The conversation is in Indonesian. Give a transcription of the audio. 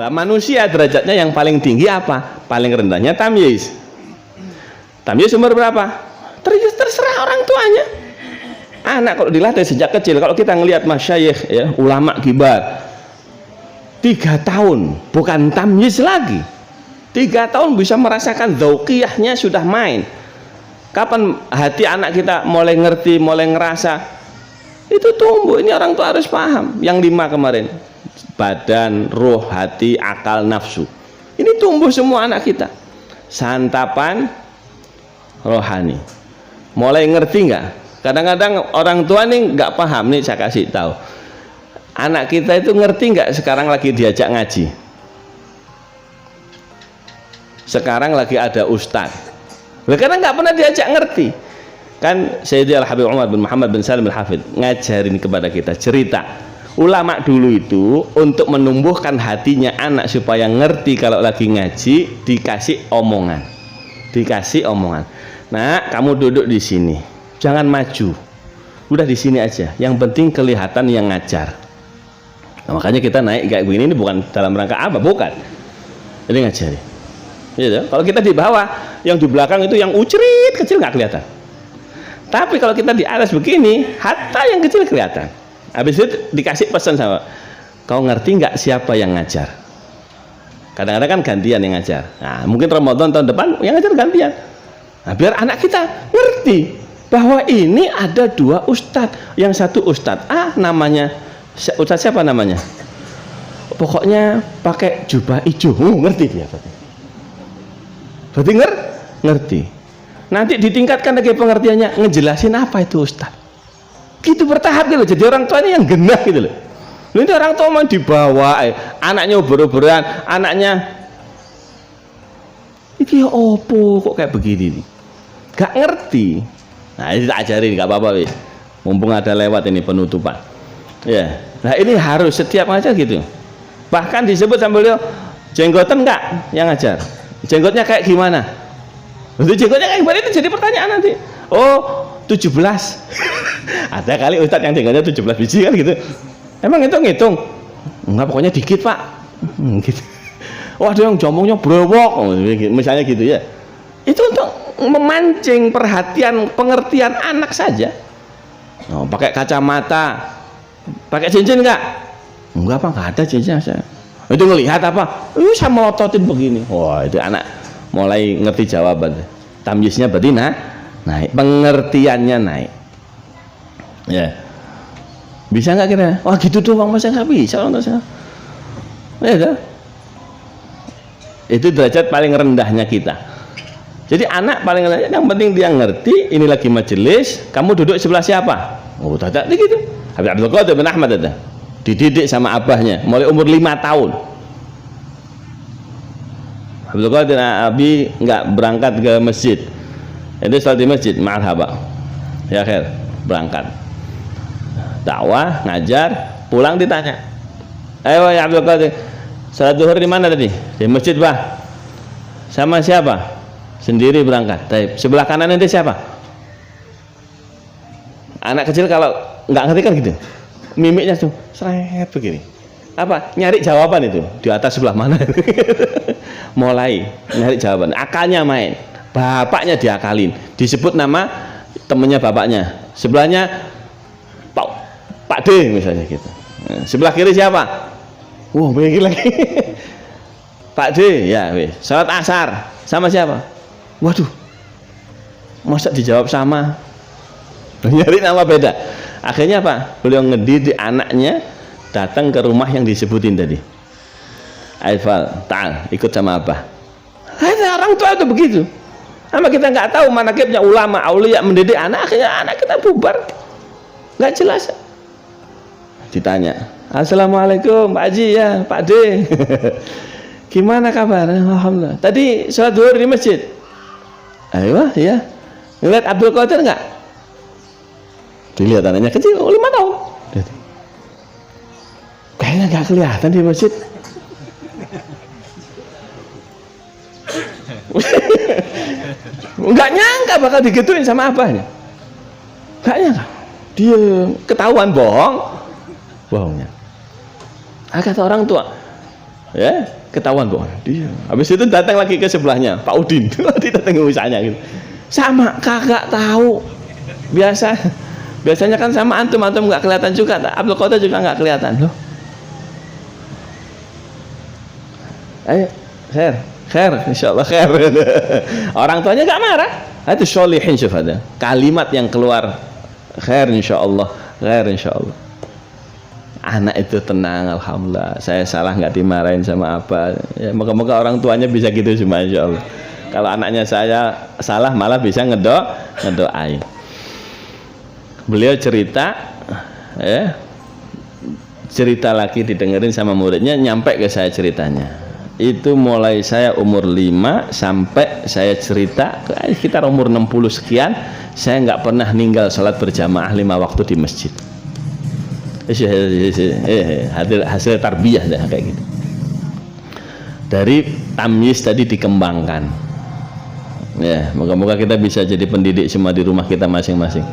Nah, manusia derajatnya yang paling tinggi apa? Paling rendahnya tamyiz. Tamyiz umur berapa? Terserah orang tuanya. Anak kalau dilatih sejak kecil, kalau kita ngelihat masyayikh ya, ulama kibar 3 tahun bukan tamyiz lagi, 3 tahun bisa merasakan dzauqiyahnya sudah main. Kapan hati anak kita mulai ngerti, mulai ngerasa itu tumbuh. Ini orang tua harus paham. Yang 5 kemarin, badan, ruh, hati, akal, nafsu, ini tumbuh semua anak kita. Santapan rohani mulai ngerti nggak? Kadang-kadang orang tua nih nggak paham nih, saya kasih tahu. Anak kita itu ngerti nggak sekarang lagi diajak ngaji? Sekarang lagi ada ustadz. Karena nggak pernah diajak ngerti. Kan Sayyidi Al-Habib Umar bin Muhammad bin Salim Al-Hafidh ngajarin kepada kita cerita. Ulama dulu itu untuk menumbuhkan hatinya anak supaya ngerti kalau lagi ngaji, dikasih omongan. Dikasih omongan. Nah, kamu duduk di sini. Jangan maju, udah di sini aja. Yang penting kelihatan yang ngajar. Nah, makanya kita naik kayak begini ini bukan dalam rangka apa, bukan. Jadi ngajari. Gitu. Kalau kita di bawah, yang di belakang itu yang ucrit kecil nggak kelihatan. Tapi kalau kita di atas begini, hatta yang kecil kelihatan. Habis itu dikasih pesan sama, kau ngerti nggak siapa yang ngajar? Kadang-kadang kan gantian yang ngajar. Nah, mungkin Ramadan tahun depan yang ngajar gantian. Nah, biar anak kita ngerti bahwa ini ada 2 ustadz. Yang satu ustadz namanya ustadz siapa namanya? Pokoknya pakai jubah hijau. Ngerti dia berarti ngerti. Nanti ditingkatkan lagi pengertiannya, ngejelasin apa itu ustadz. Gitu bertahap gitu. Jadi orang tua ini yang genah gitu loh. Ini orang tua mau dibawa, anaknya uber-uberan, anaknya ini opo kok kayak begini nih, gak ngerti. Nah, ini tak ajarin, gak apa-apa wis. Mumpung ada lewat ini penutupan. Ya. Nah, ini harus setiap ngajar gitu. Bahkan disebut sambil dia jenggotan enggak yang ngajar. Jenggotnya kayak gimana? Untuk jenggotnya kayak gimana itu jadi pertanyaan nanti. Oh, 17. Ada kali ustadz yang jenggotnya 17 biji kan gitu. Emang itu ngitung? Enggak, pokoknya dikit, Pak. Gitu. Wah, ada yang jambongnya brewok, misalnya gitu ya. Itu untuk memancing perhatian, pengertian anak saja. Oh, pakai kacamata, pakai cincin enggak? Enggak, Pak, enggak ada cincin saya. Itu ngelihat apa? Saya melototin begini. Wah, itu anak mulai ngerti jawaban. Tamyiznya berarti naik, pengertiannya naik. Ya. Bisa nggak kira? Wah, gitu tuh Bang, Mas, nggak bisa untuk saya. Ya dah. Itu derajat paling rendahnya kita. Jadi anak paling rendah, yang penting dia ngerti. Ini lagi majelis, kamu duduk sebelah siapa? Oh, tidak gitu. Habib Abdul Qadir bin Ahmad ada. Dididik sama abahnya mulai umur 5 tahun. Abdul Qadir Abi nggak berangkat ke masjid. Itu salat di masjid, marhaba. Ya khair, berangkat. Dakwah, ngajar, pulang ditanya. Ayo ya Abdul Qadir, salat zuhur di mana tadi? Di masjid, Bah. Sama siapa? Sendiri berangkat. Taib. Sebelah kanan itu siapa? Anak kecil kalau nggak ngerti kan gitu. Mimiknya tuh seret begini. Apa? Nyari jawaban itu. Di atas sebelah mana? Mulai nyari jawaban. Akalnya main. Bapaknya diakalin. Disebut nama temennya bapaknya. Sebelahnya Pak D misalnya gitu. Nah, sebelah kiri siapa? Wah, begini lagi. Pak D, ya wis. Salat asar sama siapa? Waduh. Masa dijawab sama? Nyari nama beda. Akhirnya apa? Beliau ngedidik anaknya datang ke rumah yang disebutin tadi. Aifal, ta'al, ikut sama Abah. Orang tua itu begitu. Sama kita nggak tahu manakibnya ulama, aulia mendidik anak, akhirnya anak kita bubar. Nggak jelas. Ditanya, Assalamualaikum Pak Haji, ya Pak D. Gimana kabar? Alhamdulillah. Tadi sholat zuhur di masjid. Ayo, ya. Ngeliat Abdul Qadir nggak? Dilihat anaknya kecil, 5 tahun. Kayaknya nggak kelihatan di masjid. Nggak nyangka bakal digituin sama abahnya. Nggak nyangka. Dia ketahuan bohongnya. Kata orang tua, Ya, ketahuan kok dia. Habis itu datang lagi ke sebelahnya, Pak Udin. Datang ke usahanya gitu. Sama, kagak tahu. Biasanya kan sama antum nggak kelihatan juga. Abdul Qadir juga nggak kelihatan loh. Ayo, khair, insyaallah khair. Orang tuanya nggak marah. Itu sholihin, syuf ada. Kalimat yang keluar, khair insyaallah, khair insyaallah. Anak itu tenang, alhamdulillah. Saya salah nggak dimarahin sama apa. Ya, moga-moga orang tuanya bisa gitu semua, insyaallah. Kalau anaknya saya salah malah bisa ngedoain. Beliau cerita, ya, cerita lagi didengerin sama muridnya, nyampe ke saya ceritanya. Itu mulai saya umur 5 sampai saya cerita sekitar umur 60 sekian, saya nggak pernah ninggal sholat berjamaah 5 waktu di masjid. Hasil tarbiyah dah kayak gitu. Dari tamyiz tadi dikembangkan. Ya, moga-moga kita bisa jadi pendidik semua di rumah kita masing-masing.